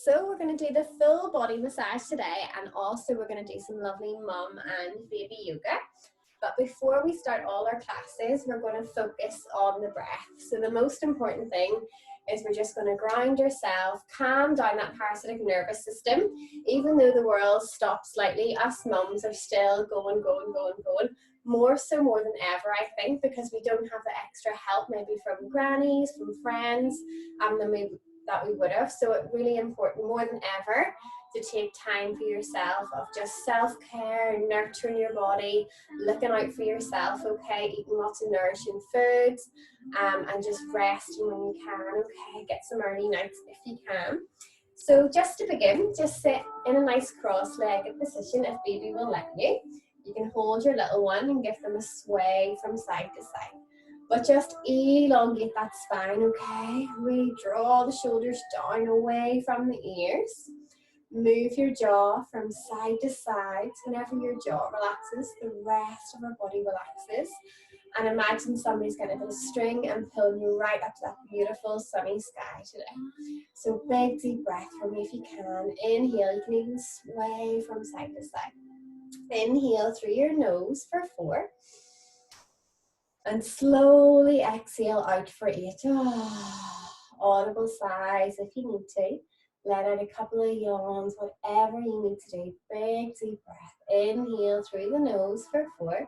So we're going to do the full body massage today, and also we're going to do some lovely mum and baby yoga. But before we start all our classes, we're going to focus on the breath. So the most important thing is we're just going to ground yourself, calm down that parasympathetic nervous system. Even though the world stopped slightly, us mums are still going. More than ever, I think, because we don't have the extra help maybe from grannies, from friends, that we would have. So it's really important more than ever to take time for yourself, of just self-care, nurturing your body, looking out for yourself, okay, eating lots of nourishing foods, and just resting when you can, okay, get some early nights if you can. So just to begin, just sit in a nice cross-legged position if baby will let you. You can hold your little one and give them a sway from side to side. But just elongate that spine, okay? Really draw the shoulders down away from the ears. Move your jaw from side to side. Whenever your jaw relaxes, the rest of our body relaxes. And imagine somebody's getting a bit of string and pulling you right up to that beautiful sunny sky today. So big deep breath for me if you can. Inhale, you can even sway from side to side. Inhale through your nose for 4. And slowly exhale out for 8. Audible sighs if you need to. Let out a couple of yawns, whatever you need to do. Big deep breath. Inhale through the nose for 4.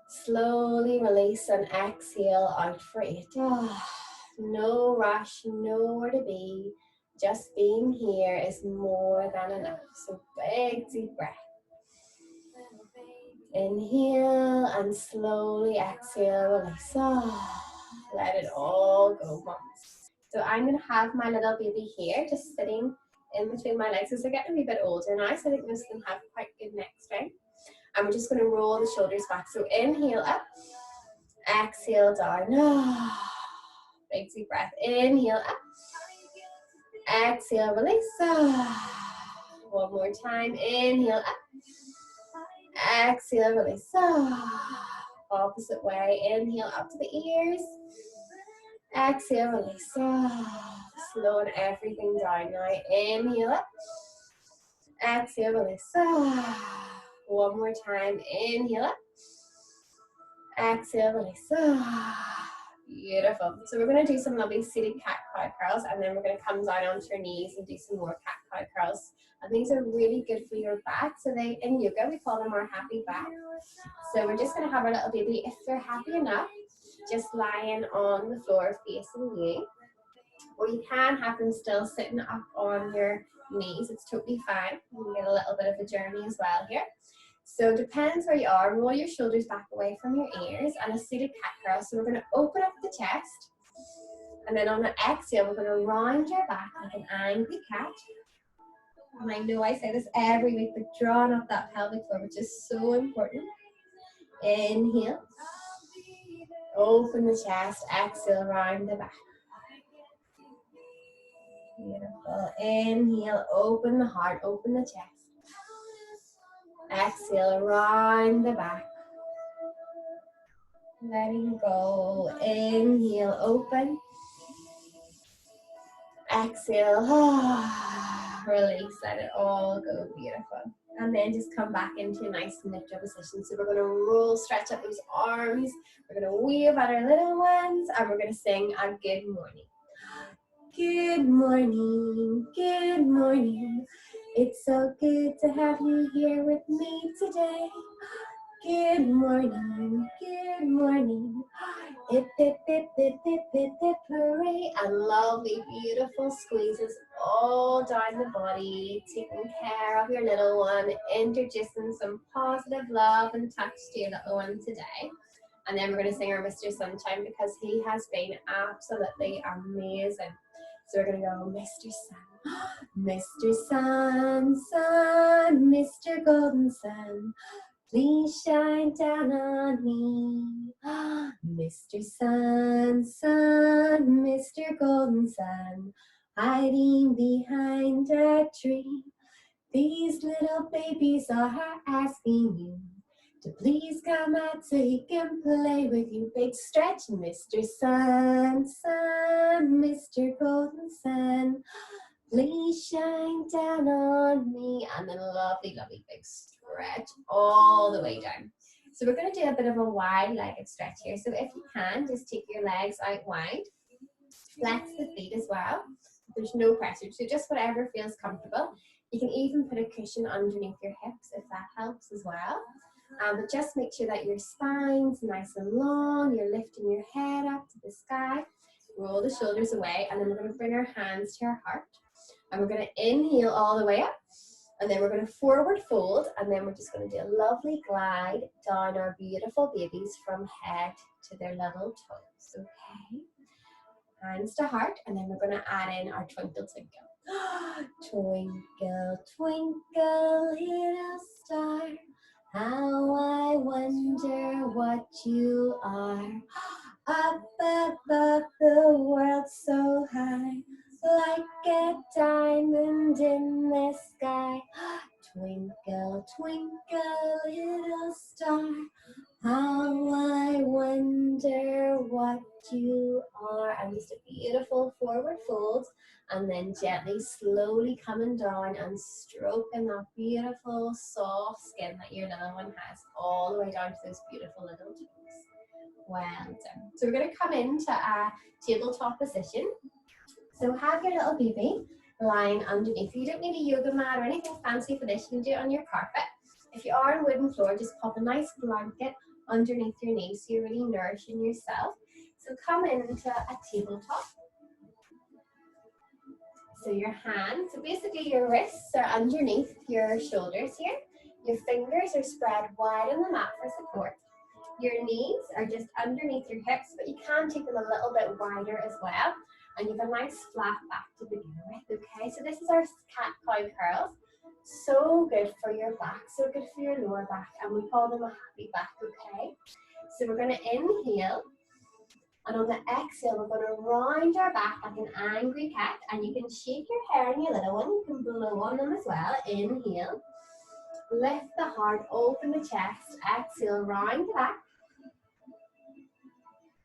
Slowly release and exhale out for 8. No rush, nowhere to be. Just being here is more than enough. So big deep breath. Inhale and slowly exhale, release. Let it all go once. So I'm going to have my little baby here just sitting in between my legs. As they're getting a wee bit older now, so I think most of them have quite good neck strength. And we're just going to roll the shoulders back. So inhale up, exhale down. Big deep breath. Inhale up, exhale, release. One more time. Inhale up. Exhale, release. Opposite way. Inhale up to the ears. Exhale, release. Slowing everything down now. Inhale up. Exhale, release. One more time. Inhale up. Exhale, release. Beautiful. So we're going to do some lovely seated cat-cow curls, and then we're going to come down onto your knees and do some more cat-cow curls. And these are really good for your back. So in yoga, we call them our happy back. So we're just going to have our little baby, if they're happy enough, just lying on the floor facing you. Or you can have them still sitting up on your knees. It's totally fine. You can get a little bit of a journey as well here. So depends where you are. Roll your shoulders back away from your ears and a seated cat curl. So we're going to open up the chest. And then on the exhale, we're going to round your back like an angry cat. And I know I say this every week, but drawing up that pelvic floor, which is so important. Inhale. Open the chest. Exhale, round the back. Beautiful. Inhale, open the heart, open the chest. Exhale, round the back. Letting go. Inhale, open. Exhale, release, let it all go. Beautiful. And then just come back into a nice neutral position. So we're going to roll, stretch up those arms. We're going to wave at our little ones, and we're going to sing a good morning. Good morning, good morning. It's so good to have you here with me today. Good morning, good morning. Hip, hip, hip, hip, hip, hip, hip, hooray. And lovely, beautiful squeezes all down the body, taking care of your little one, introducing some positive love and touch to your little one today. And then we're going to sing our Mr. Sunshine because he has been absolutely amazing. So we're going to go, Mr. Sun, Mr. Sun, Sun, Mr. Golden Sun, please shine down on me. Mr. Sun, Sun, Mr. Golden Sun, hiding behind a tree. These little babies are asking you to please come out so he can play with you. Big stretch, Mr. Sun, Sun, Mr. Golden Sun, please shine down on me. And then a lovely, lovely big stretch all the way down. So we're going to do a bit of a wide-legged stretch here. So if you can, just take your legs out wide. Flex the feet as well. There's no pressure, so just whatever feels comfortable. You can even put a cushion underneath your hips if that helps as well. But just make sure that your spine's nice and long, you're lifting your head up to the sky, roll the shoulders away, and then we're going to bring our hands to our heart. And we're going to inhale all the way up, and then we're going to forward fold, and then we're just going to do a lovely glide down our beautiful babies from head to their little toes, okay? Hands to heart, and then we're going to add in our twinkle, twinkle. Twinkle, twinkle, little star, how I wonder what you are. Up above the world so high, like a diamond in the sky. Twinkle, twinkle, little star, how I wonder what you are. And just a beautiful forward fold, and then gently, slowly coming down and stroking that beautiful soft skin that your little one has all the way down to those beautiful little toes. Well done. So we're going to come into a tabletop position. So have your little baby lying underneath. You don't need a yoga mat or anything fancy for this. You can do it on your carpet. If you are on wooden floor, just pop a nice blanket underneath your knees so you're really nourishing yourself. So come into a tabletop. So your hands, so basically your wrists are underneath your shoulders here. Your fingers are spread wide on the mat for support. Your knees are just underneath your hips, but you can take them a little bit wider as well. And you have a nice flat back to begin with, okay? So this is our cat-cow curls. So good for your back, so good for your lower back, and we call them a happy back, okay? So we're going to inhale, and on the exhale, we're going to round our back like an angry cat, and you can shake your hair on your little one, you can blow on them as well. Inhale, lift the heart, open the chest, exhale, round the back.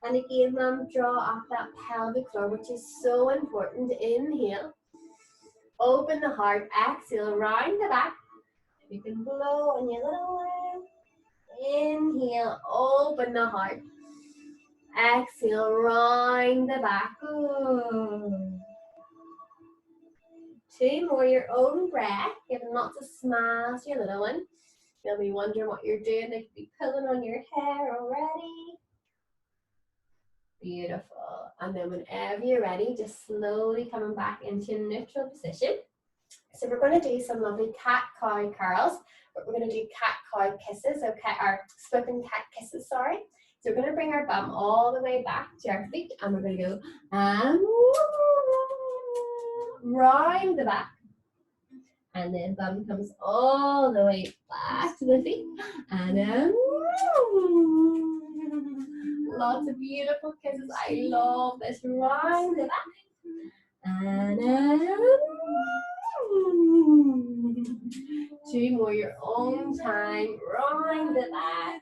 And again, mum, draw up that pelvic floor, which is so important. Inhale, open the heart, exhale, round the back. You can blow on your little one. Inhale, open the heart. Exhale, round the back. Ooh. 2 more, your own breath. Give lots of smiles to your little one. They'll be wondering what you're doing. They could be pulling on your hair already. Beautiful. And then whenever you're ready, just slowly coming back into neutral position. So we're going to do some lovely cat-cow curls, but we're going to do cat-cow kisses, okay, or spoken cat kisses, sorry. So we're going to bring our bum all the way back to our feet, and we're going to go round the back. And then bum comes all the way back to the feet, and lots of beautiful kisses. I love this. Round the back. And 2 more, your own time. Round the back.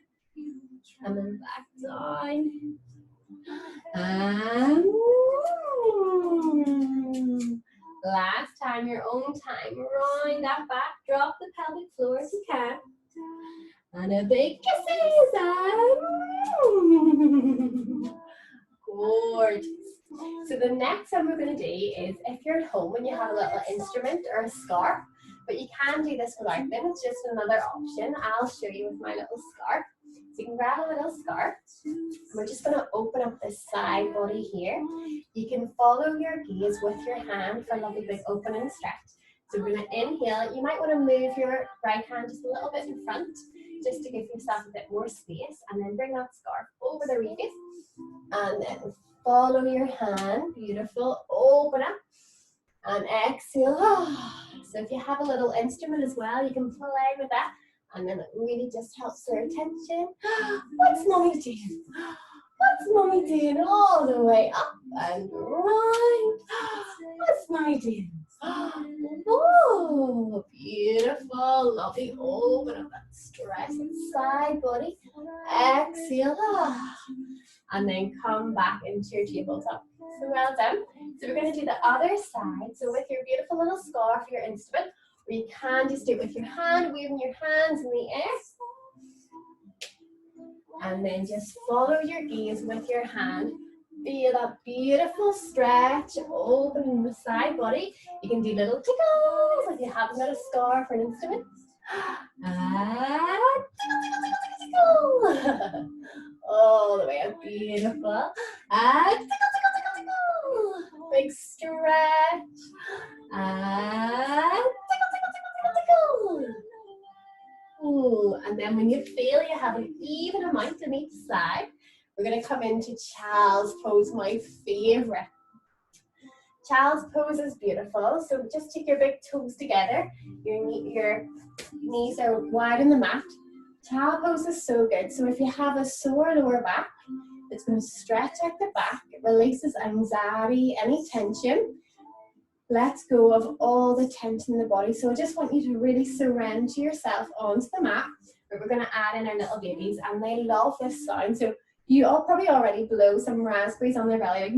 And then back down. And last time, your own time. Round that back. Drop the pelvic floor if you can. And a big kisses. Gorgeous. So the next one we're going to do is, if you're at home and you have a little instrument or a scarf, but you can do this without them, it's just another option. I'll show you with my little scarf. So you can grab a little scarf, and we're just going to open up this side body here. You can follow your gaze with your hand for a lovely big open and stretch. So we're going to inhale. You might want to move your right hand just a little bit in front, just to give yourself a bit more space, and then bring that scarf over the radius, and then follow your hand. Beautiful. Open up and exhale. So if you have a little instrument as well, you can play with that, and then it really just helps their attention. What's mommy doing? What's mommy doing? All the way up and round. What's mommy doing? Oh, beautiful. Lovely. Open up that stretch and side body. Exhale. And then come back into your tabletop. So well done. So we're going to do the other side. So with your beautiful little scarf, your instrument, or you can just do it with your hand, waving your hands in the air. And then just follow your gaze with your hand. Feel that beautiful stretch, opening the side body. You can do little tickles if you haven't got a scarf or an instrument. And tickle, tickle, tickle, tickle. All the way up, beautiful. And tickle, tickle, tickle, tickle. Big stretch. And tickle, tickle, tickle, tickle, tickle. Ooh, and then when you feel you have an even amount on each side, we're going to come into child's pose, my favorite. Child's pose is beautiful. So just take your big toes together. Your knees are wide on the mat. Child pose is so good. So if you have a sore lower back, it's going to stretch out the back. It releases anxiety, any tension. Let's go of all the tension in the body. So I just want you to really surrender yourself onto the mat. We're going to add in our little babies, and they love this sound. So you all probably already blow some raspberries on their belly, like,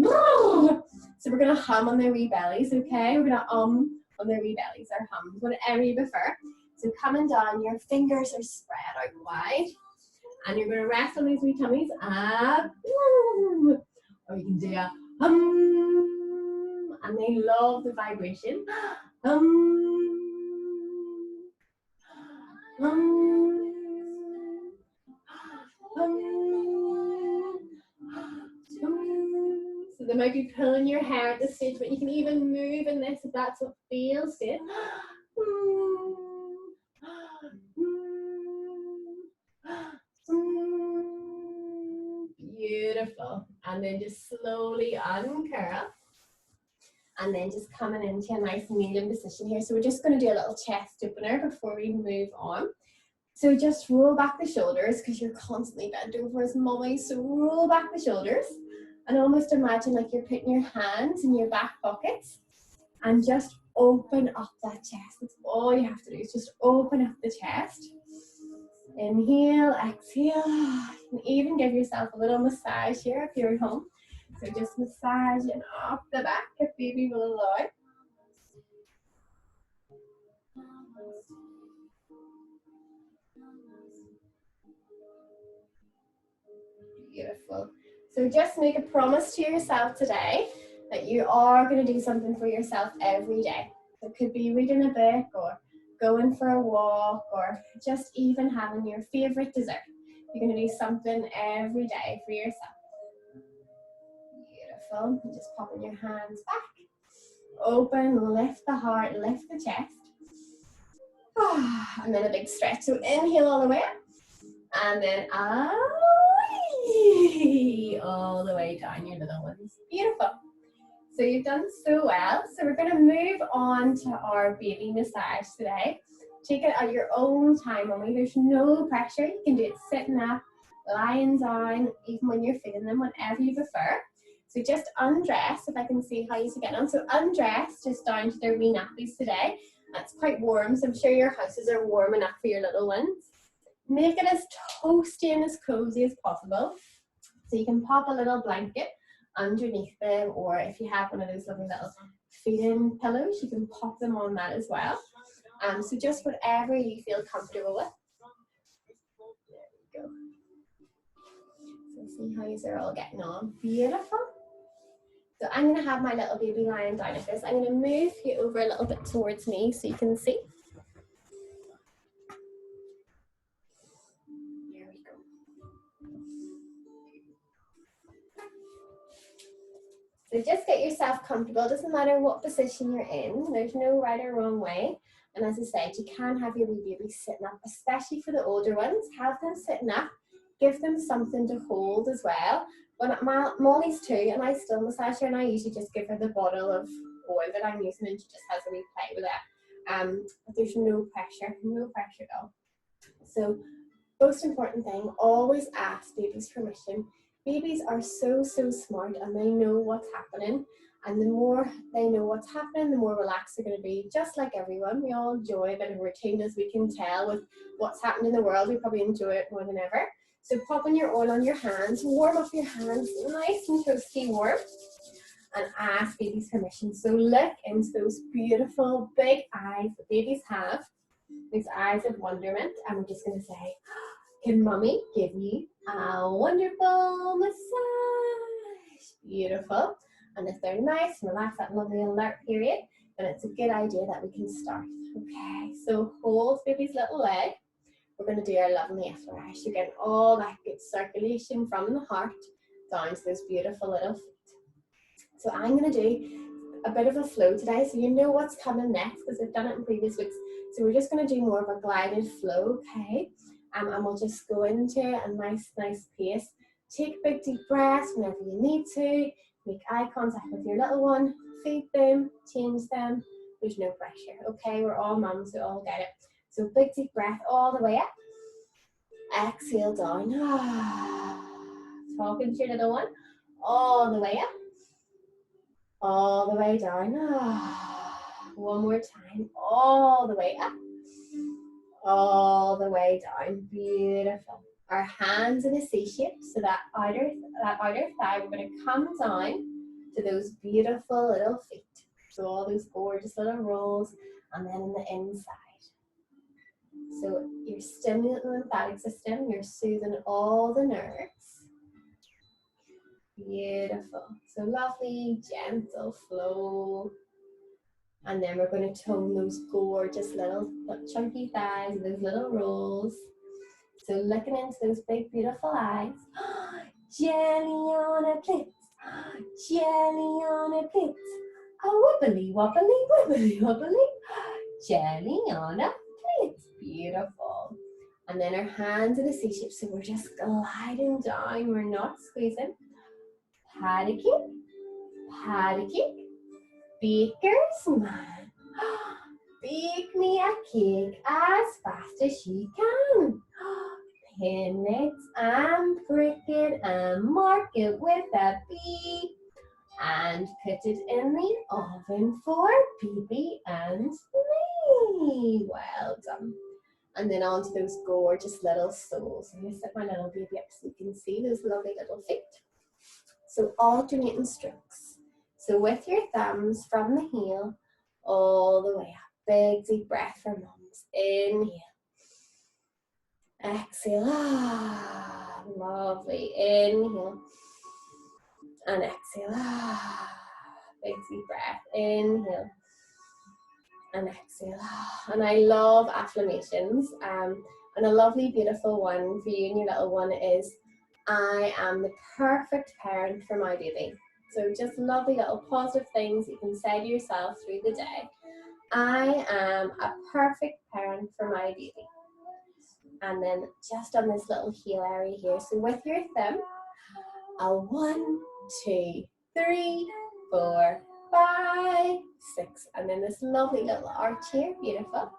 so we're going to hum on their wee bellies, okay? We're going to on their wee bellies, or hum, whatever you prefer. So coming down, your fingers are spread out wide, and you're going to rest on these wee tummies, up, or you can do a hum, and they love the vibration, hum, hum, so they might be pulling your hair at this stage, but you can even move in this if that's what feels good. Beautiful. And then just slowly uncurl. And then just coming into a nice medium position here. So we're just going to do a little chest opener before we move on. So just roll back the shoulders, because you're constantly bent over as mummy. So roll back the shoulders and almost imagine like you're putting your hands in your back pockets and just open up that chest. That's all you have to do, is just open up the chest. Inhale, exhale. You can even give yourself a little massage here if you're at home. So just massaging up the back if baby will allow it. Beautiful. So just make a promise to yourself today that you are going to do something for yourself every day. It could be reading a book, or going for a walk, or just even having your favorite dessert. You're going to do something every day for yourself. Beautiful. And just popping your hands back. Open, lift the heart, lift the chest. And then a big stretch. So inhale all the way up. And then all the way down, your little ones. Beautiful. So you've done so well. So we're going to move on to our baby massage today. Take it at your own time only. There's no pressure. You can do it sitting up, lying down, even when you're feeling them, whenever you prefer. So just undress, if I can see how you get on. So undress just down to their wee nappies today. It's quite warm, so I'm sure your houses are warm enough for your little ones. Make it as toasty and as cozy as possible. So you can pop a little blanket underneath them, or if you have one of those lovely little feeding pillows, you can pop them on that as well. So just whatever you feel comfortable with. There we go. So see how you're all getting on. Beautiful. So I'm going to have my little baby lying down like this. I'm going to move you over a little bit towards me so you can see. There we go. So just get yourself comfortable. It doesn't matter what position you're in. There's no right or wrong way. And as I said, you can have your wee baby sitting up, especially for the older ones. Have them sitting up. Give them something to hold as well. When Molly's 2 and I still massage her, and I usually just give her the bottle of oil that I'm using, and she just has a wee play with it. But there's no pressure at all. So most important thing, always ask baby's permission. Babies are so smart, and they know what's happening, And the more they know what's happening, the more relaxed they're going to be. Just like everyone, we all enjoy a bit of routine, as we can tell with what's happening in the world. We probably enjoy it more than ever. So popping your oil on your hands, warm up your hands, nice and toasty warm, and ask baby's permission. So look into those beautiful big eyes that babies have, these eyes of wonderment, and we're just going to say, can mommy give you a wonderful massage? Beautiful. And if they're nice and relaxed, that lovely alert period, then it's a good idea that we can start. Okay, so hold baby's little leg. We're going to do our lovely effleurage. You're getting all that good circulation from the heart down to those beautiful little feet. So I'm going to do a bit of a flow today, so you know what's coming next because we've done it in previous weeks. So we're just going to do more of a glided flow, okay? And we'll just go into a nice pace. Take big deep breaths whenever you need to. Make eye contact with your little one. Feed them, change them. There's no pressure, okay? We're all mums, we all get it. So big deep breath all the way up. Exhale down. Talking to your little one. All the way up. All the way down. One more time. All the way up. All the way down. Beautiful. Our hands in a C shape, so that outer thigh, we're going to come down to those beautiful little feet. So all those gorgeous little rolls, and then in the inside. So you're stimulating the lymphatic system, you're soothing all the nerves. Beautiful. So lovely, gentle flow. And then we're going to tone those gorgeous little chunky thighs, those little rolls. So looking into those big, beautiful eyes. Jelly on a plate, jelly on a plate. A wibbly, wobbly, wibbly, wobbly. Jelly on a plate. Beautiful. And then our hands in a C shape, so we're just gliding down. We're not squeezing. Paddy cake, paddy cake. Baker's man. Bake me a cake as fast as you can. Pin it and prick it and mark it with a B. And put it in the oven for baby and me. Well done. And then onto those gorgeous little soles. I'm going to set my little baby up so you can see those lovely little feet. So alternating strokes. So with your thumbs from the heel all the way up. Big deep breath for mums. Inhale. Exhale. Lovely. Inhale. And exhale. Big deep breath. Inhale. And exhale. And I love affirmations. And a lovely, beautiful one for you and your little one is, I am the perfect parent for my baby. So just lovely little positive things you can say to yourself through the day. I am a perfect parent for my baby. And then just on this little heel area here. So with your thumb, a 1, 2, 3, 4, 5, 6. And then this lovely little arch here. Beautiful.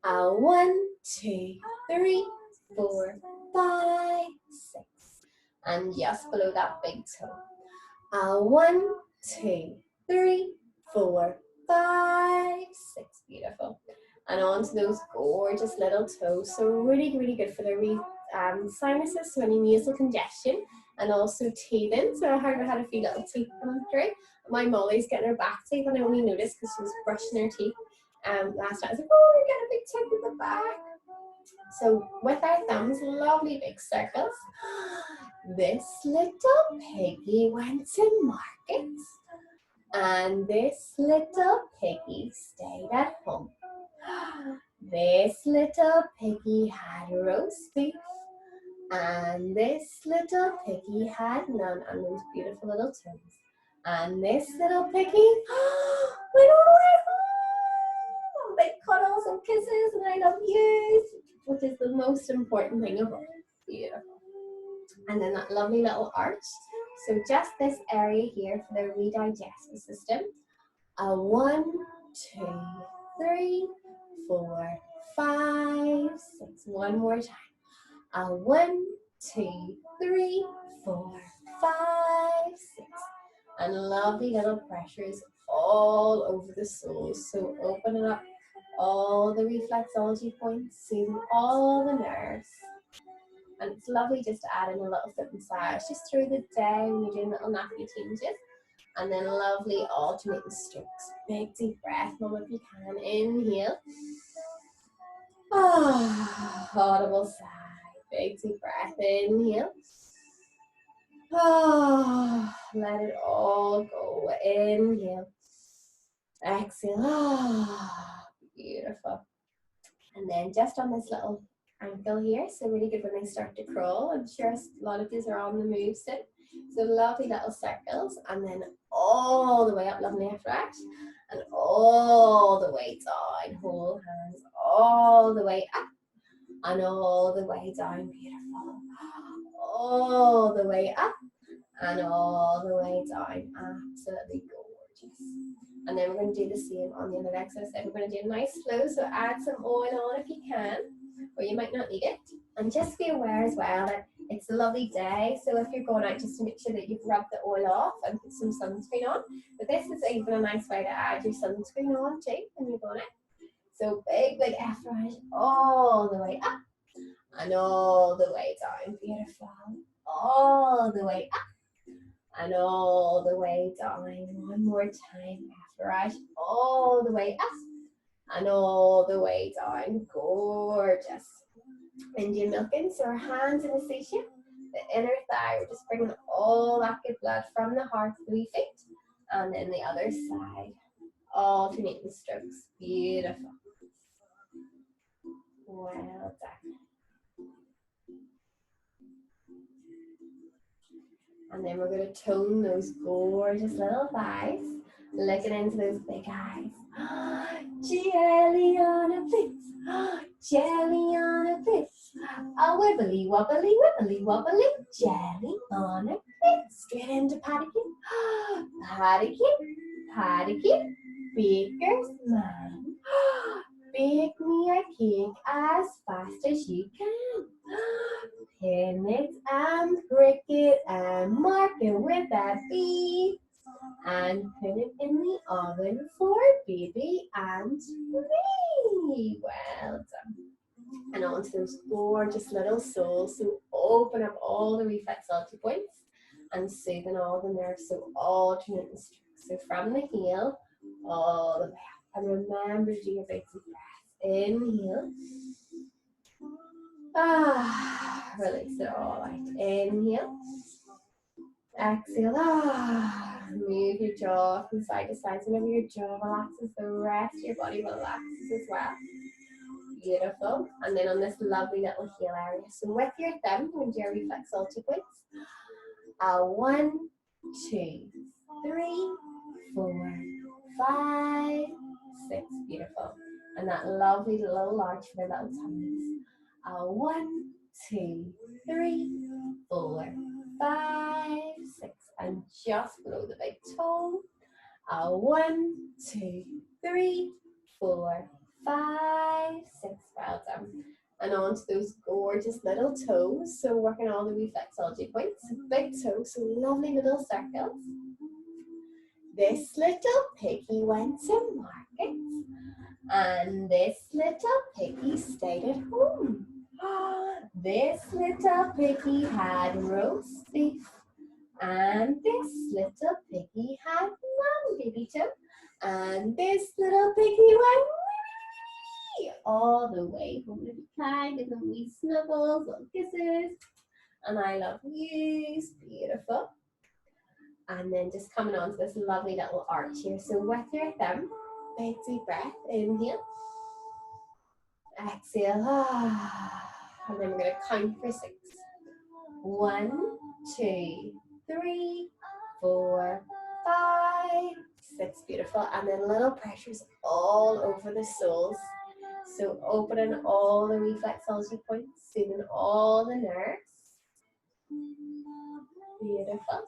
A 1, 2, 3, 4, 5, 6. And just below that big toe. A 1, 2, 3, 4, 5, 6. Beautiful. And onto those gorgeous little toes. So really, really good for their sinuses, so any nasal congestion, and also teething. So I heard I had a few little teeth coming through. My Molly's getting her back teeth, and I only noticed because she was brushing her teeth last night. I was like, oh, we're getting a big tooth in the back. So with our thumbs, lovely big circles. This little piggy went to market, and this little piggy stayed at home. This little piggy had roast beef, and this little piggy had none, and those beautiful little toes. And this little piggy went all the way home. Big cuddles and kisses, and I love you, which is the most important thing of all. Beautiful. And then that lovely little arch. So just this area here for their redigestive system. A 1, 2, 3, 4, 5, 6. One more time. A 1, 2, 3, 4, 5, 6. And lovely little pressures all over the soles. So opening up all the reflexology points, soothing all the nerves. And it's lovely just to add in a little foot massage just through the day when you're doing little nappy changes. And then lovely alternating strokes. Big deep breath, mum, if you can. Inhale. Ah, audible sigh. Big deep breath. Inhale. Ah, let it all go. Inhale. Exhale. Ah, beautiful. And then just on this little ankle here, so really good when they start to crawl. I'm sure a lot of these are on the move soon. So lovely little circles, and then all the way up, lovely left right, and all the way down. Hold hands all the way up, and all the way down. Beautiful. All the way up, and all the way down. Absolutely gorgeous. And then we're going to do the same on the other leg. So we're going to do a nice flow. So add some oil on if you can, or you might not need it. And just be aware as well that it's a lovely day. So if you're going out, just to make sure that you've rubbed the oil off and put some sunscreen on. But this is even a nice way to add your sunscreen on too when you're going out. So big effort all the way up and all the way down. Beautiful. All the way up and all the way down. One more time. Right, all the way up and all the way down. Gorgeous. Indian milking. So our hands in the C shape, the inner thigh. We're just bringing all that good blood from the heart to the wee feet, and then the other side. Alternating strokes. Beautiful. Well done. And then we're going to tone those gorgeous little thighs, looking into those big eyes. Jelly on a piece, jelly on a piece. A wibbly wobbly, wibbly wobbly, jelly on a piece. Straight into paddington, paddington, paddington. Baker's man, bake me a cake as fast as you can. Pin it and prick it and mark it with that B. And put it in the oven for baby and me. Well done. And onto those gorgeous little soles. So open up all the reflexology points and soothing all the nerves. So alternating strokes. So from the heel all the way up. And remember to do your big deep breath. Inhale. Release it all out. Inhale. Exhale. Move your jaw from side to side. So whenever your jaw relaxes, the rest of your body relaxes as well. Beautiful. And then on this lovely little heel area. So with your thumb, we're going to do our reflexology points. 1, 2, 3, 4, 5, 6. Beautiful. And that lovely little arch for the little tummies. 1, 2, 3, 4, 5, 6. And just below the big toe. 1, 2, 3, 4, 5, 6. Well done. And onto those gorgeous little toes. So working all the reflexology points. Big toes, so lovely little circles. This little piggy went to market, and this little piggy stayed at home. This little piggy had roast beef, and this little piggy had one baby toe, and this little piggy went all the way home. If you can, give them wee snuggles, little kisses, and I love you. Beautiful. And then just coming on to this lovely little arch here. So with your thumb, big deep breath, inhale, exhale, and then we're going to count for 6. 1, 2, 3, 4, 5, 6. Beautiful. And then little pressures all over the soles. So opening all the reflexology points, soothing all the nerves. Beautiful.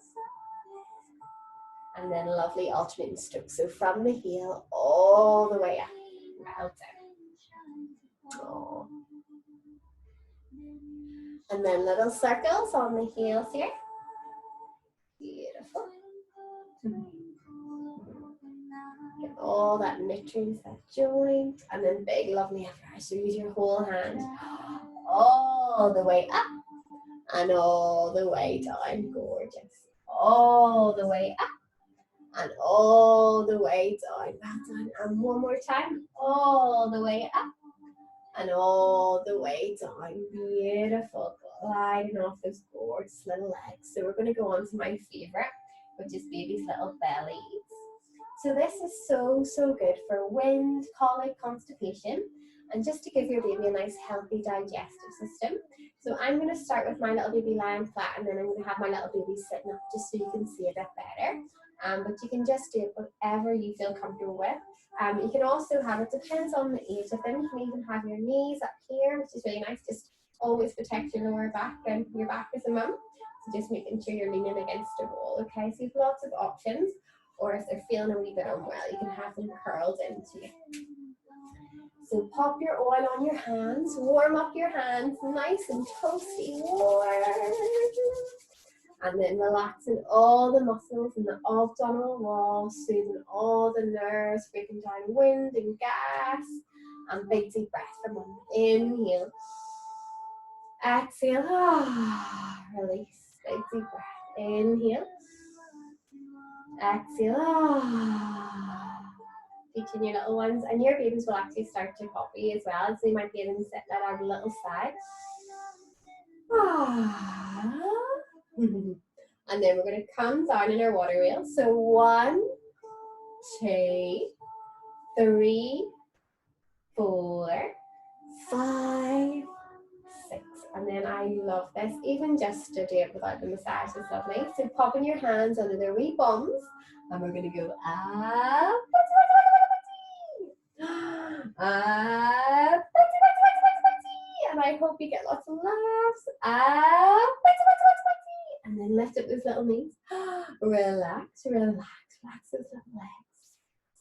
And then lovely alternating strokes. So from the heel all the way up. Well done. Oh. And then little circles on the heels here. Beautiful. Get all that nutrients, that joint, and then big, lovely effort. So use your whole hand all the way up and all the way down. Gorgeous. All the way up and all the way down. Well done. And one more time. All the way up and all the way down. Beautiful. Gliding off those gorgeous little legs. So we're going to go on to my favorite, which is baby's little bellies. So this is so, so good for wind, colic, constipation, and just to give your baby a nice healthy digestive system. So I'm going to start with my little baby lying flat, and then I'm going to have my little baby sitting up just so you can see a bit better. But you can just do it whatever you feel comfortable with. You can also have, it depends on the age of them, you can even have your knees up here, which is really nice. Just always protect your lower back and your back as a mum. So just making sure you're leaning against a wall, okay? So you have lots of options. Or if they're feeling a wee bit unwell, you can have them curled into you. So pop your oil on your hands, warm up your hands, nice and toasty warm. And then relaxing all the muscles in the abdominal wall, soothing all the nerves, breaking down wind and gas. And big deep breath for one. Inhale. Exhale. Release. Big deep breath. Inhale. Exhale. Teaching your little ones, and your babies will actually start to copy as well, so you might be able to set that out a little side. And then we're going to come down in our water wheel. So 1, 2, 3, 4, 5, 6. And then I love this, even just to do it without the massage is lovely. So popping your hands under their wee bums, and we're going to go up, up, and I hope you get lots of laughs. Up, and then lift up those little knees. Relax, relax, relax those little legs.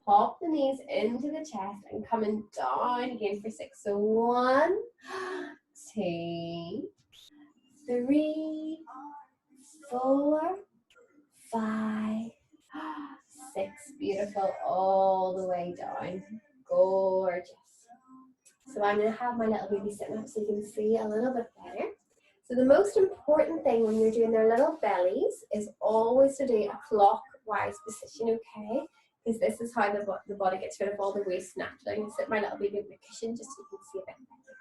Pop the knees into the chest and coming down again for 6. So 1, 2, 3, 4, 5, 6. Beautiful. All the way down. Gorgeous. So I'm going to have my little baby sitting up so you can see a little bit better. So the most important thing when you're doing their little bellies is always to do a clockwise position, okay? Because this is how the body gets rid of all the waste naturally. I'm going to sit my little baby in the cushion just so you can see a bit better.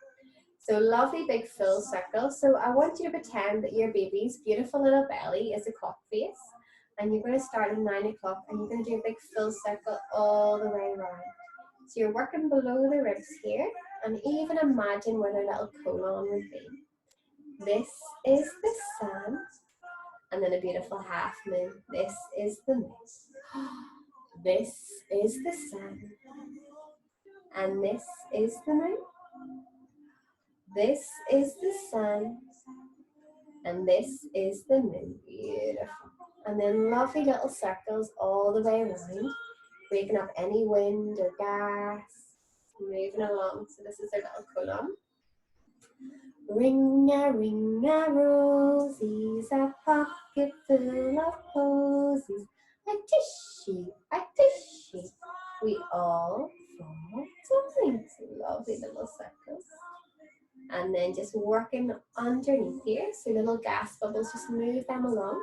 So lovely big full circle. So I want you to pretend that your baby's beautiful little belly is a clock face. And you're going to start at 9 o'clock and you're going to do a big full circle all the way around. So you're working below the ribs here, and even imagine where their little colon would be. This is the sun, and then a beautiful half moon. This is the moon. This is the sun, and this is the moon. This is the sun, and this is the moon. Beautiful. And then lovely little circles all the way around, breaking up any wind or gas, moving along. So this is their little column. Ring a rosies, a pocket full of posies, a tishy, we all fall down. Lovely little circles. And then just working underneath here, so little gas bubbles, just move them along.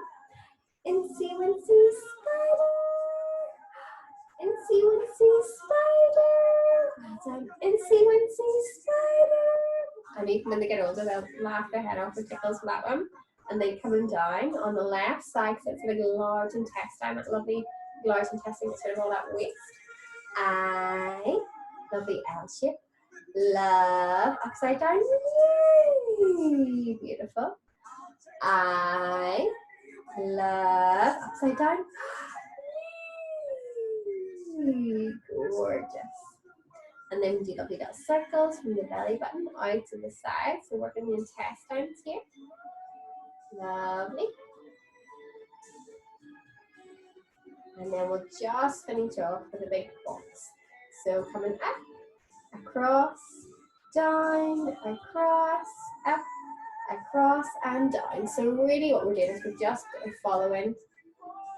Incy wincy spider, incy wincy spider, incy wincy spider. And even when they get older, they'll laugh their head off with tickles for that one. And then coming down on the left side, because it's a big large intestine, that lovely large intestine gets rid of all that waste. I love the L shape. Love upside down. Yay! Beautiful. I love upside down. Yay! Gorgeous. And then we do lovely little circles from the belly button out to the side. So working the intestines here. Lovely. And then we'll just finish off with a big box. So coming up, across, down, across, up, across, and down. So really what we're doing is we're just following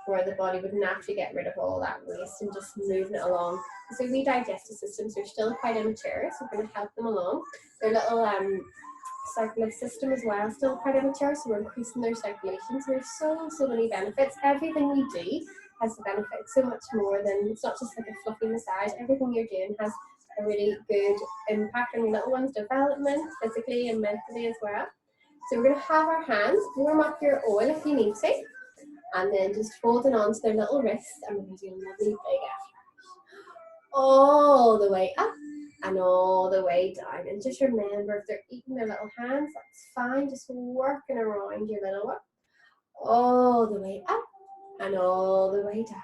where the body would naturally get rid of all that waste and just moving it along. So we digestive systems are still quite immature, so we're going to help them along. Their little circulatory system as well, still quite immature, so we're increasing their circulation. So there's so many benefits. Everything we do has a benefit, so much more than, it's not just like a fluffy massage. Everything you're doing has a really good impact on your little one's development, physically and mentally as well. So we're going to have our hands, warm up your oil if you need to, and then just holding on to their little wrists, and we're going to do a lovely big effort. All the way up and all the way down. And just remember, if they're eating their little hands, that's fine. Just working around your little one. All the way up and all the way down.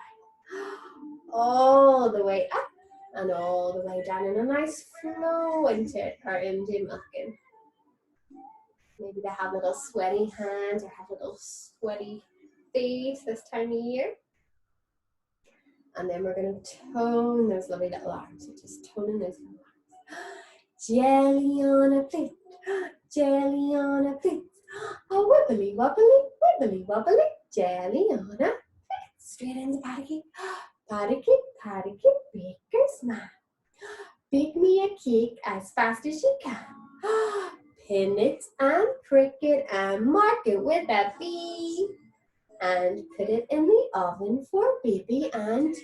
All the way up and all the way down. And a nice flow into it, or into milking. Maybe they have little sweaty hands or have little sweaty feet this time of year. And then we're going to tone those lovely little arms. So just toning those little arms. Jelly on a plate, jelly on a plate. A wibbly wobbly, wibbly wobbly, jelly on a plate. Straight into patty cake, patty cake, patty cake, baker's man. Bake me a cake as fast as you can. Pin it and prick it and mark it with a B. And put it in the oven for baby and me.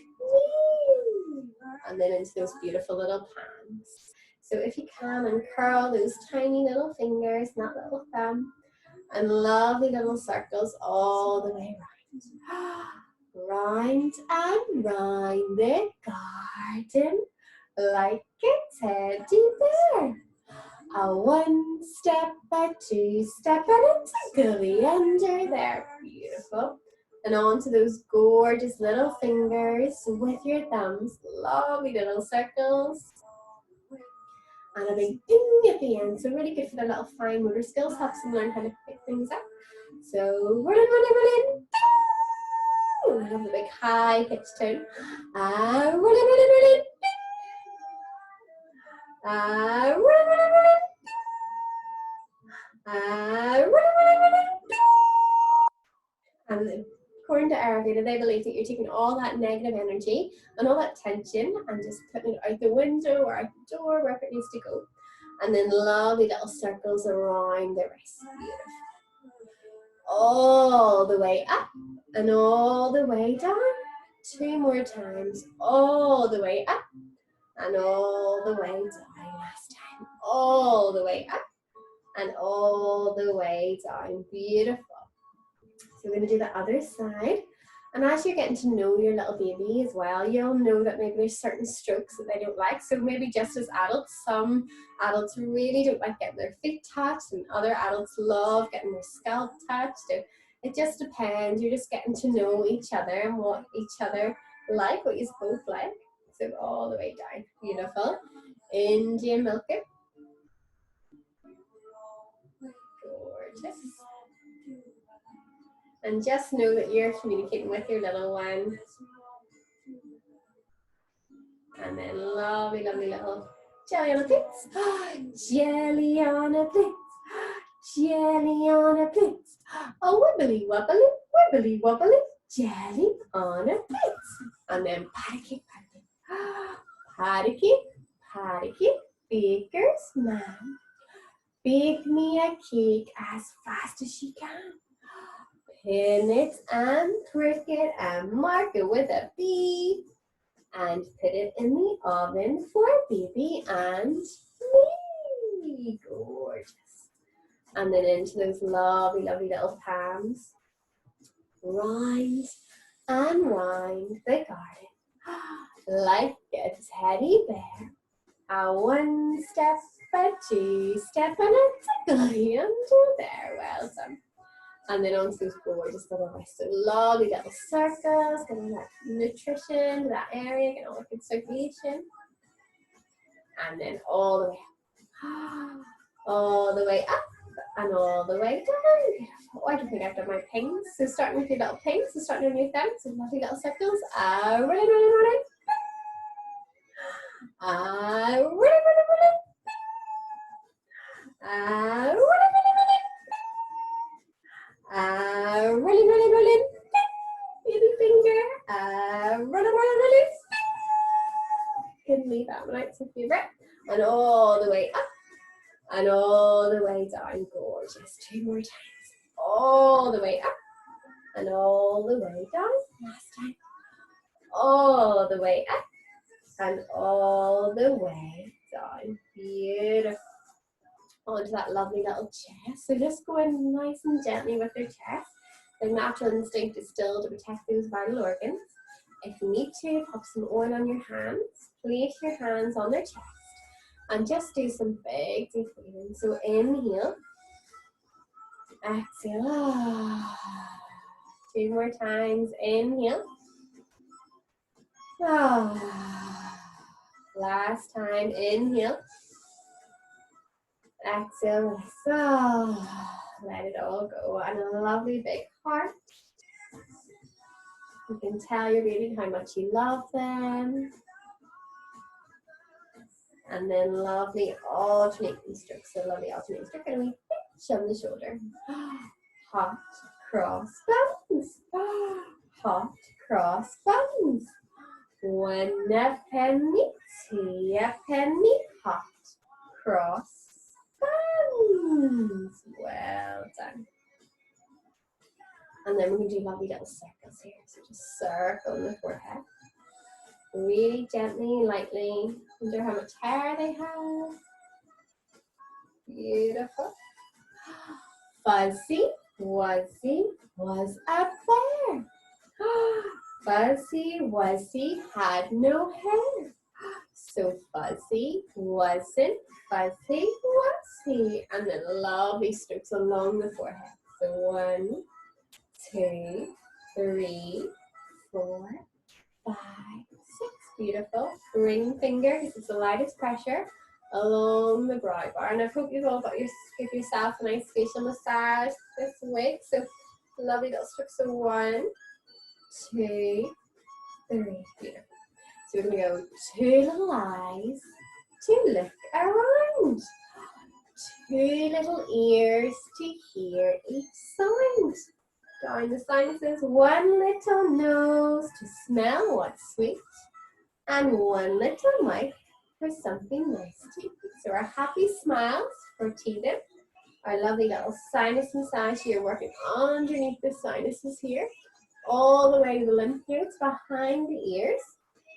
And then into those beautiful little pans. So if you can, uncurl those tiny little fingers, that little thumb, and lovely little circles all the way around. Round and round the garden like a teddy bear. A one step, a two step, and a tickly under there. Beautiful. And onto those gorgeous little fingers with your thumbs. Lovely little circles. And a big ding at the end. So really good for the little fine motor skills. Helps them learn how to pick things up. So rolling. Ding! I love the big high pitched tone. Rolling. And according to Ayurveda, they believe that you're taking all that negative energy and all that tension and just putting it out the window or out the door, wherever it needs to go. And then lovely little circles around the wrist. Beautiful. All the way up and all the way down. 2 more times. All the way up and all the way down. Last time. All the way up and all the way down. Beautiful. So we're going to do the other side. And as you're getting to know your little baby as well, you'll know that maybe there's certain strokes that they don't like. So maybe just as adults, some adults really don't like getting their feet touched, and other adults love getting their scalp touched. So it just depends. You're just getting to know each other and what each other like, what you both like. So all the way down. Beautiful. Indian milker. Gorgeous. And just know that you're communicating with your little one. And then lovely, lovely little jelly on a plate. Jelly on a plate. Jelly on a plate. Oh, wibbly wobbly, wibbly wobbly, jelly on a plate. And then patty cake, patty cake, patty cake, baker's man. Bake me a cake as fast as you can. Pin it and prick it and mark it with a B. And put it in the oven for baby and me. Gorgeous. And then into those lovely, lovely little palms. Round and round the garden. Like a teddy bear. A one step, a two step, and a tickly under there. Well done. And then onto those gorgeous little wrists. So lovely little circles, getting that nutrition to that area, getting all the good circulation. And then all the way up. All the way up and all the way down. Beautiful. I don't think I've done my pings. So starting with your little pings, so starting on your thumbs, so lovely little circles. Rolling. Rolling. Rolling. Baby and leave that one out, it's a favorite. And all the way up and all the way down. Gorgeous. 2 more times. All the way up and all the way down. Last time. All the way up and all the way down. Beautiful. Onto that lovely little chest. So just go in nice and gently with your chest. The natural instinct is still to protect those vital organs. If you need to, pop some oil on your hands. Place your hands on their chest and just do some big deep breathing. So inhale, exhale. 2 more times. Inhale. Last time. Inhale. Exhale. Let it all go. And a lovely big heart. You can tell your baby how much you love them. And then lovely alternating strokes. So lovely alternating stroke. And we pitch on the shoulder. Hot cross buns. Hot cross buns. 1 a penny, 2 a penny. Hot cross buns. Well done. And then we're going to do lovely little circles here. So just circle on the forehead. Really gently, lightly. Wonder how much hair they have. Beautiful. Fuzzy, Wuzzy was up there. Fuzzy Wuzzy had no hair. So Fuzzy wasn't Fuzzy Wuzzy. And then lovely strokes along the forehead. So 1, 2, 3, 4, 5, 6. Beautiful. Ring finger, this is the lightest pressure along the brow bar. And I hope you've all got give yourself a nice facial massage this week. So lovely little strokes. So 1, 2, 3. Beautiful. So we're going to go 2 little eyes to look around. 2 little ears to hear each sound. Down the sinuses. 1 little nose to smell what's sweet. And 1 little mouth for something nice to eat. So our happy smiles for teething. Our lovely little sinus massage here, working underneath the sinuses here. All the way to the lymph nodes behind the ears.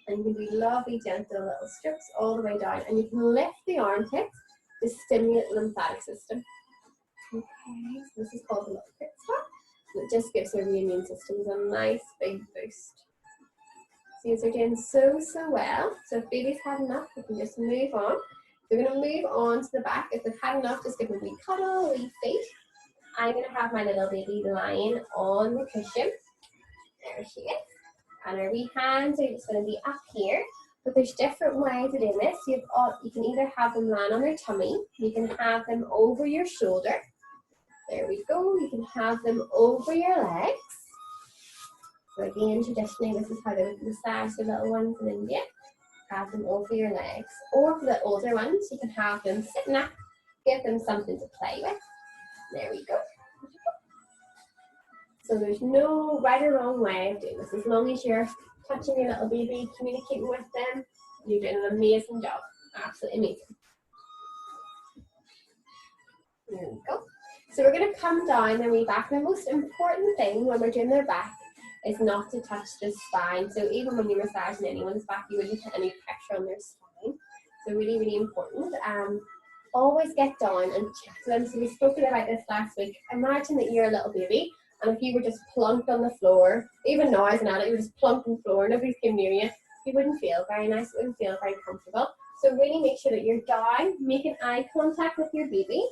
And you can do lovely gentle little strokes all the way down. And you can lift the armpits to stimulate the lymphatic system. Okay, so this is called the little pit stop. And it just gives our immune systems a nice big boost. So you're doing so well. So if baby's had enough, we can just move on. We're going to move on to the back. If they've had enough, just give them a wee cuddle, a wee feet. I'm going to have my little baby lying on the cushion. There she is. And our wee hands are just going to be up here. But there's different ways of doing this. You can either have them lying on their tummy. You can have them over your shoulder. There we go. You can have them over your legs. So again, traditionally, this is how they would massage the little ones in India. Have them over your legs. Or for the older ones, you can have them sitting up, give them something to play with. There we go. So there's no right or wrong way of doing this. As long as you're touching your little baby, communicating with them, you're doing an amazing job. Absolutely amazing. There we go. So we're going to come down their way back. The most important thing when we're doing their back is not to touch the spine. So even when you're massaging anyone's back, you wouldn't put any pressure on their spine. So really, really important. Always get down and chat to them. So we spoke about this last week. Imagine that you're a little baby, and if you were just plunked on the floor, even now as an adult, you were just plunked on the floor, nobody's came near you, you wouldn't feel very nice, it wouldn't feel very comfortable. So really make sure that you're down, making eye contact with your baby,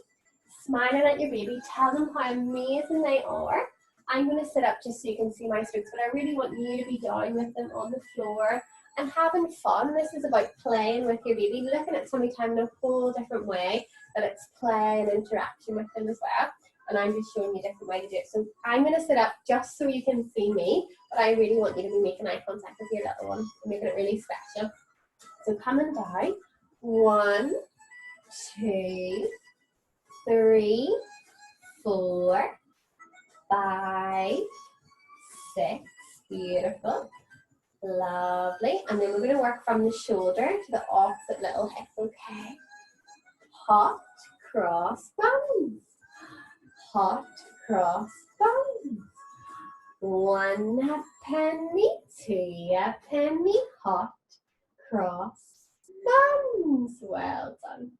smiling at your baby, tell them how amazing they are. I'm going to sit up just so you can see my strokes, but I really want you to be down with them on the floor and having fun. This is about playing with your baby, looking at tummy time in a whole different way, that it's play and interaction with them as well. And I'm just showing you a different way to do it. So I'm going to sit up just so you can see me, but I really want you to be making eye contact with your little one and making it really special. So coming down, 1, 2, 3, 4, 5, 6, beautiful, Lovely. And then we're going to work from the shoulder to the opposite little hip, okay? Hot, cross, bones. Hot, cross, bones. 1 penny, 2 penny, hot, cross, bones. Well done.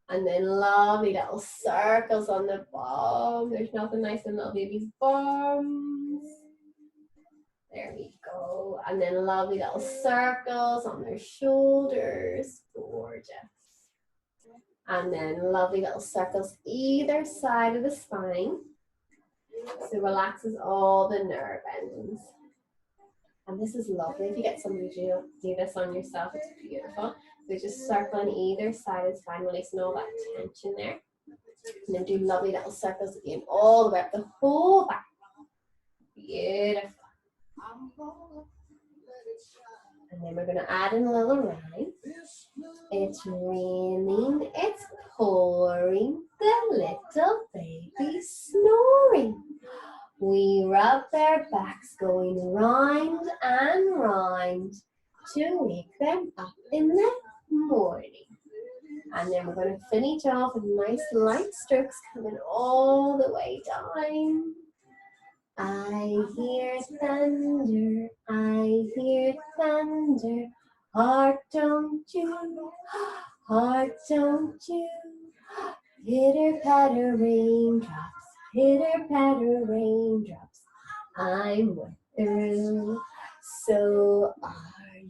And then lovely little circles on the bum. There's nothing nice in little baby's bums. There we go. And then lovely little circles on their shoulders. Gorgeous. And then lovely little circles either side of the spine. So relaxes all the nerve endings. And this is lovely. If you get somebody to do this on yourself, it's beautiful. So just circle on either side of the spine, releasing all that tension there. And then do lovely little circles again, all the way up the whole back. Beautiful. And then we're going to add in a little rhyme. It's raining, it's pouring, the little baby's snoring. We rub their backs going round and round to wake them up in the morning. And then we're going to finish off with nice light strokes coming all the way down. I hear thunder, I hear thunder. Heart, don't you, heart, don't you. Pitter patter raindrops, pitter patter raindrops. I'm wet through, so are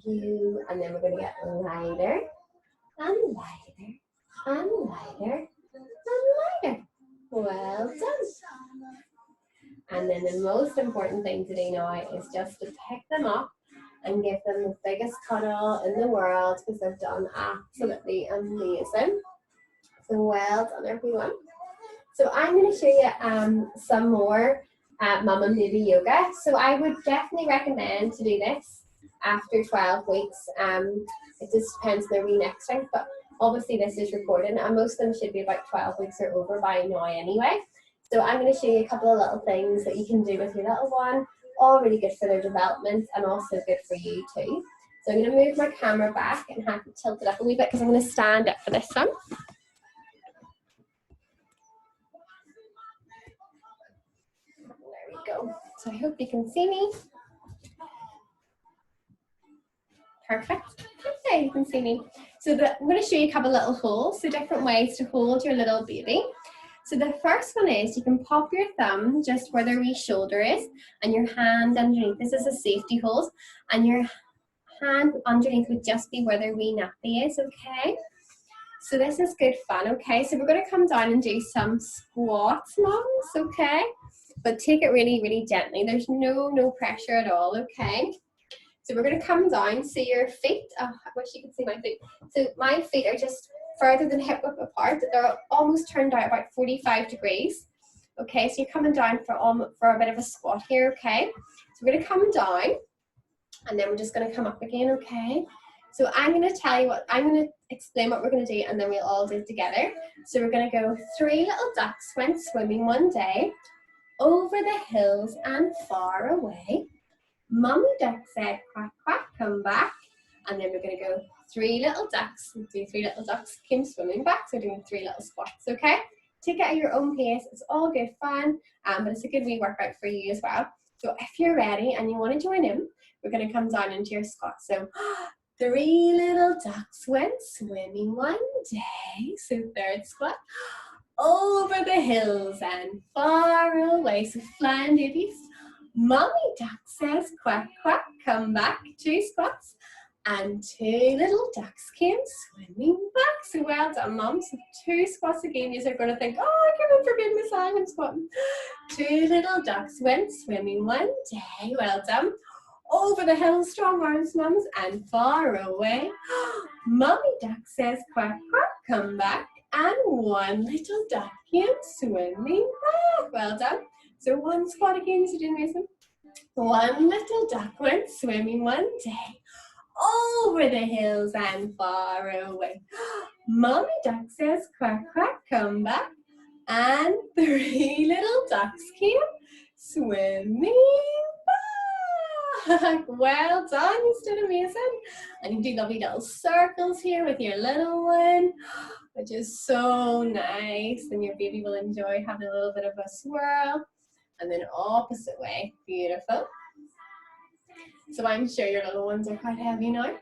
you. And then we're going to get lighter and lighter and lighter and lighter. Well done. And then the most important thing to do now is just to pick them up and give them the biggest cuddle in the world because they've done absolutely amazing. So well done, everyone. So I'm going to show you some more mum and baby yoga. So I would definitely recommend to do this after 12 weeks. It just depends on their wee neck strength, but obviously this is recorded and most of them should be about 12 weeks or over by now anyway. So I'm going to show you a couple of little things that you can do with your little one, all really good for their development and also good for you too. So I'm going to move my camera back and have it tilted up a wee bit because I'm going to stand up for this one. There we go. So I hope you can see me. Perfect. Okay, you can see me. So I'm going to show you a couple of little holds, so different ways to hold your little baby. So the first one is you can pop your thumb just where their wee shoulder is and your hand underneath. This is a safety hold and your hand underneath would just be where their wee nappy is, okay? So this is good fun, okay? So we're going to come down and do some squats, mums, okay? But take it really, really gently. There's no pressure at all, okay? So we're going to come down, so your feet, oh, I wish you could see my feet. So my feet are just further than hip width apart. They're almost turned out about 45 degrees. Okay, so you're coming down for a bit of a squat here, okay? So we're going to come down, and then we're just going to come up again, okay? So I'm going to tell you I'm going to explain what we're going to do, and then we'll all do it together. So we're going to go 3 little ducks went swimming one day, over the hills and far away. Mummy duck said, quack, quack, come back. And then we're going to go 3 little ducks. We'll do 3 little ducks came swimming back. So we're doing 3 little squats, okay? Take it at your own pace. It's all good fun, but it's a good wee workout for you as well. So if you're ready and you want to join in, we're going to come down into your squat. So 3 little ducks went swimming one day. So 3rd squat. Over the hills and far away. So flying babies. Mommy duck says quack, quack, come back. 2 squats. And 2 little ducks came swimming back. So well done, Mum. So 2 squats again. You're going to think, oh, I can't remember being my song and squatting. 2 little ducks went swimming one day. Well done. Over the hill, strong arms, mums, and far away. Mommy duck says quack, quack, come back. And 1 little duck came swimming back. Well done. So 1 squat again, so doing amazing. 1 little duck went swimming one day, over the hills and far away. Mommy duck says quack, quack, come back. And 3 little ducks came swimming Well done, you did amazing. And you do lovely little circles here with your little one, which is so nice. And your baby will enjoy having a little bit of a swirl. And then opposite way, beautiful. So I'm sure your little ones are quite heavy now.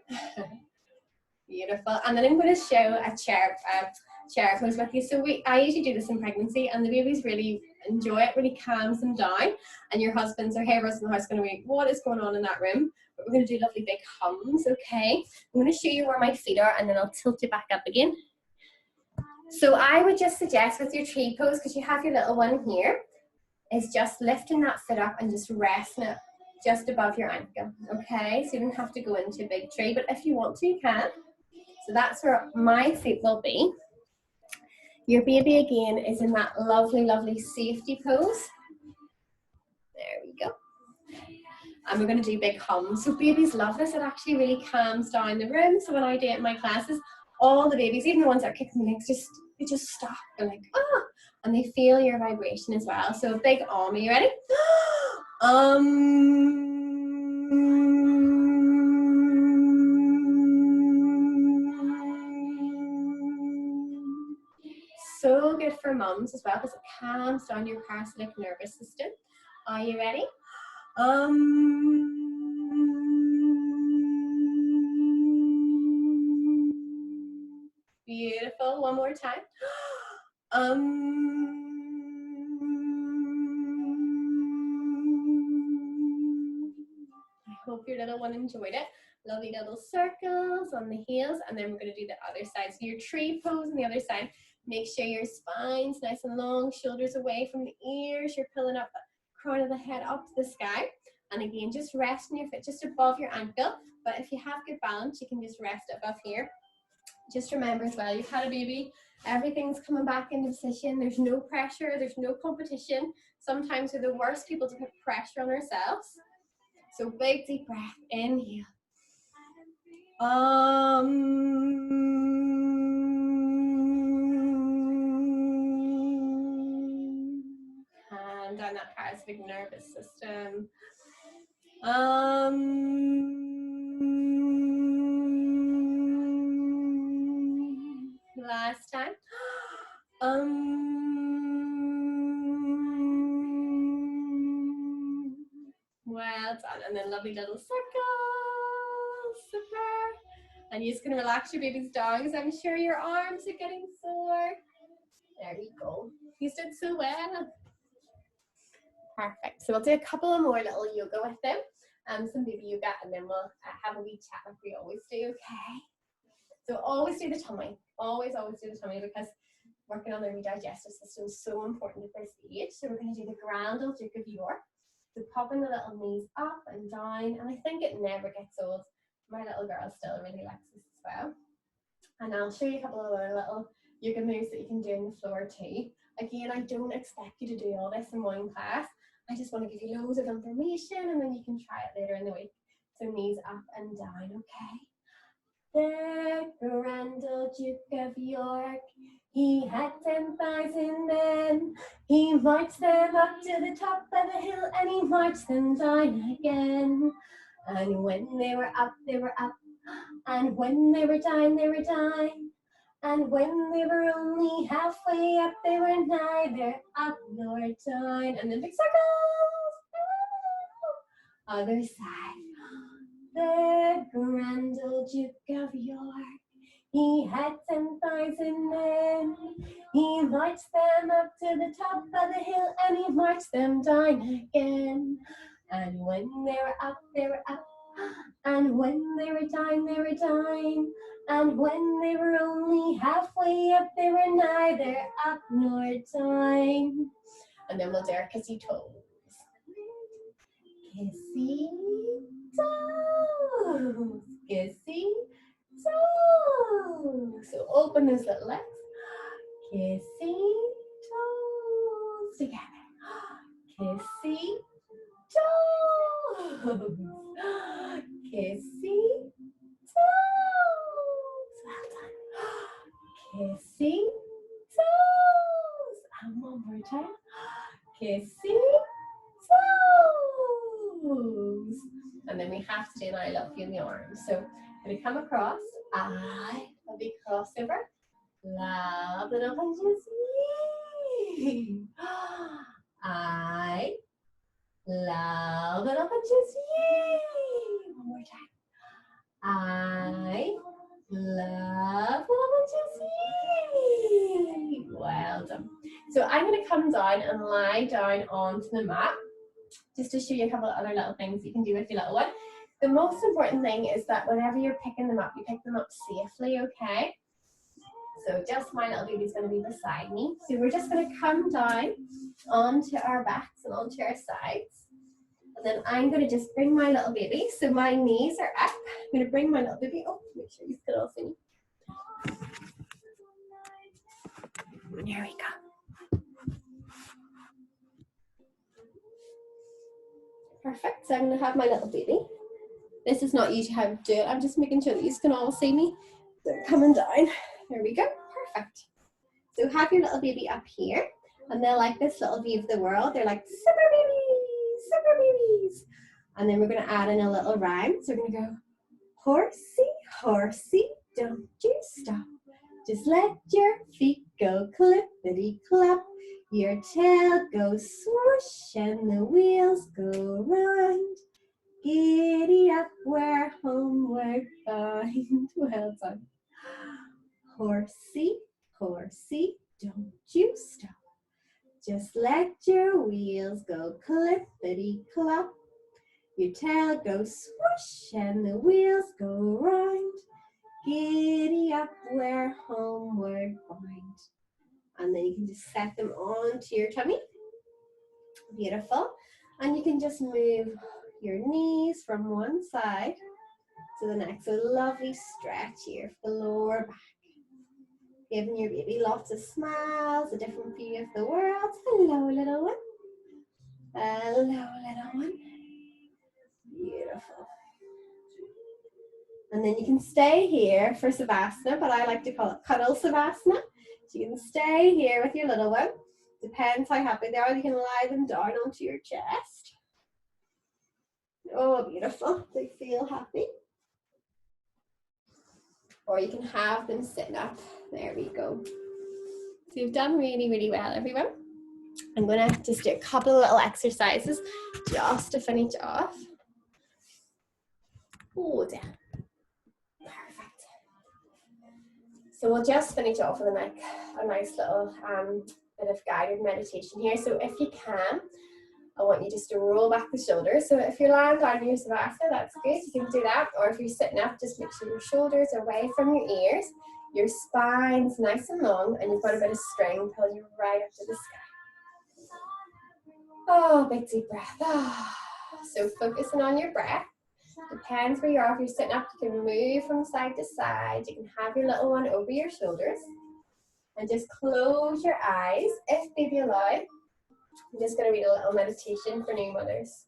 Beautiful. And then I'm going to show a chair pose with you. So I usually do this in pregnancy, and the babies really enjoy it, really calms them down. And your husbands or hairbrush in the house going to be, what is going on in that room? But we're going to do lovely big hums, okay? I'm going to show you where my feet are, and then I'll tilt you back up again. So I would just suggest with your tree pose, because you have your little one here, is just lifting that foot up and just resting it just above your ankle, okay? So you don't have to go into a big tree, but if you want to, you can. So that's where my feet will be. Your baby again is in that lovely, lovely safety pose. There we go. And we're going to do big hums. So babies love this. It actually really calms down the room. So when I do it in my classes, all the babies, even the ones that are kicking the legs, they just stop. They're like, ah, and they feel your vibration as well. So a big Are you ready? So good for mums as well, because it calms down your parasympathetic nervous system. Are you ready? Beautiful. One more time. I hope your little one enjoyed it. Lovely little circles on the heels, and then we're going to do the other side. So your tree pose on the other side. Make sure your spine's nice and long, shoulders away from the ears. You're pulling up the crown of the head up to the sky. And again, just resting your foot just above your ankle. But if you have good balance, you can just rest above here. Just remember as well, you've had a baby, everything's coming back into position. There's no pressure, there's no competition. Sometimes we're the worst people to put pressure on ourselves. So big deep breath, inhale. And down that parasympathetic nervous system. Last time. Well done. And then lovely little circles. Super. And you're just going to relax your baby's down, because I'm sure your arms are getting sore. There we go. You did so well. Perfect. So we'll do a couple of more little yoga with them. Some baby yoga, and then we'll have a wee chat like we always do, okay? So always do the tummy. Always do the tummy, because working on their digestive system is so important at this age. So we're going to do the Grand Old Duke of York. So popping the little knees up and down, and I think it never gets old. My little girl still really likes this as well. And I'll show you a couple of other little yoga moves that you can do on the floor too. Again, I don't expect you to do all this in one class. I just want to give you loads of information, and then you can try it later in the week. So knees up and down, okay? The Grand Old Duke of York, he had 10,000 men. He marched them up to the top of the hill, and he marched them down again. And when they were up, they were up. And when they were down, they were down. And when they were only halfway up, they were neither up nor down. And then big circles. Other side. The Grand Old Duke of York, he had 10,000 men. He marched them up to the top of the hill, and he marched them down again. And when they were up, they were up. And when they were down, they were down. And when they were only halfway up, they were neither up nor down. And then we'll do our kissy toes. Kissy toes. Kissy toes. So open those little legs. Kissy toes. Together. Kissy toes. Kissy toes. Well done. Kissy toes. And one more time. Kissy toes. And then we have to do an I love you in the arms. So I'm going to come across. I'll be crossover. Love little punches. Yay! I love little punches. Yay! One more time. I love little punches. Yay! Well done. So I'm going to come down and lie down onto the mat just to show you a couple of other little things you can do with your little one. The most important thing is that whenever you're picking them up, you pick them up safely, okay? So just my little baby's going to be beside me. So we're just going to come down onto our backs and onto our sides. And then I'm going to just bring my little baby. So my knees are up. I'm going to bring my little baby up. Make sure you sit off me. There we go. Perfect. So I'm going to have my little baby. This is not usually how I do it. I'm just making sure that you can all see me. They're coming down. There we go. Perfect. So have your little baby up here. And they're like this little view of the world. They're like, super babies, super babies. And then we're going to add in a little rhyme. So we're going to go, horsey, horsey, don't you stop. Just let your feet go clippity-clop. Your tail goes swoosh and the wheels go round. Giddy up, we're homeward bound. Well done. Horsey, horsey, don't you stop. Just let your wheels go clippity-clop. Your tail goes swoosh and the wheels go round. Giddy up, we're homeward bound. And then you can just set them onto your tummy. Beautiful. And you can just move your knees from one side to the next. So lovely stretch here for the lower back. Giving your baby lots of smiles, a different view of the world. Hello, little one. Hello, little one. Beautiful. And then you can stay here for Savasana, but I like to call it Cuddle Savasana. So you can stay here with your little one. Depends how happy they are. You can lie them down onto your chest. Oh, beautiful. They feel happy. Or you can have them sitting up. There we go. So you've done really, really well, everyone. I'm going to just do a couple of little exercises just to finish off. Oh, dear. Perfect. So we'll just finish off with a nice little bit of guided meditation here. So if you can, I want you just to roll back the shoulders. So if you're lying down in your Savasana, that's good. You can do that. Or if you're sitting up, just make sure your shoulders are away from your ears. Your spine's nice and long, and you've got a bit of string pulling you right up to the sky. Oh, big deep breath. Oh. So focusing on your breath. Depends where you are. If you're sitting up, you can move from side to side. You can have your little one over your shoulders. And just close your eyes, if baby allowed. I'm just going to read a little meditation for new mothers.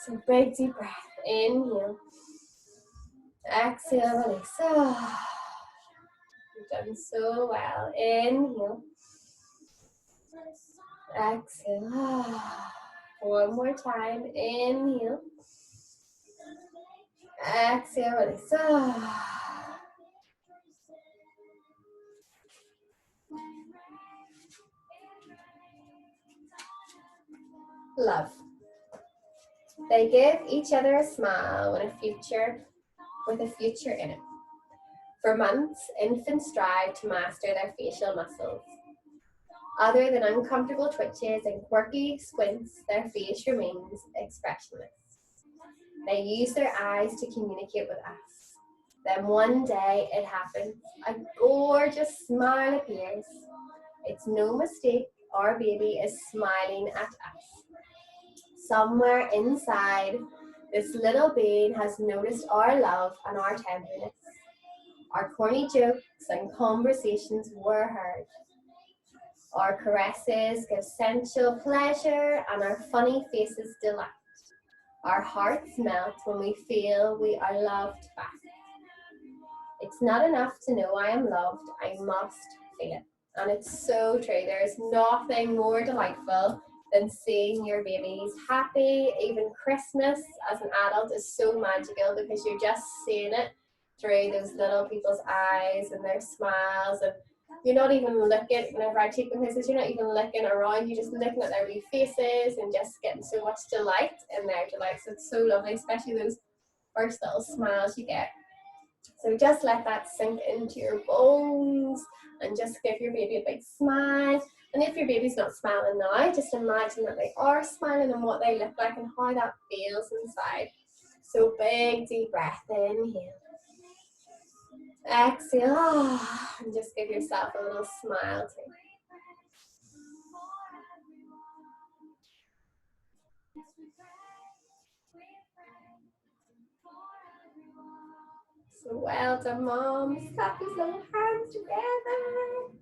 So big deep breath. Inhale. Exhale, release. Oh. You've done so well. Inhale. Exhale. Oh. One more time. Inhale. Exhale, release. Oh. Love. They give each other a smile with a future in it. For months, infants strive to master their facial muscles. Other than uncomfortable twitches and quirky squints, their face remains expressionless. They use their eyes to communicate with us. Then one day it happens. A gorgeous smile appears. It's no mistake, our baby is smiling at us. Somewhere inside, this little being has noticed our love and our tenderness. Our corny jokes and conversations were heard. Our caresses give sensual pleasure and our funny faces delight. Our hearts melt when we feel we are loved back. It's not enough to know I am loved, I must feel it. And it's so true. There is nothing more delightful than seeing your babies happy. Even Christmas as an adult is so magical because you're just seeing it through those little people's eyes and their smiles, and you're not even looking, whenever I take them places, you're not even looking around, you're just looking at their wee faces and just getting so much delight in their delight. So it's so lovely, especially those first little smiles you get. So just let that sink into your bones and just give your baby a big smile. And if your baby's not smiling now, just imagine that they are smiling and what they look like and how that feels inside. So big deep breath, inhale. Exhale, and just give yourself a little smile too. So well done, moms. Clap these little hands together.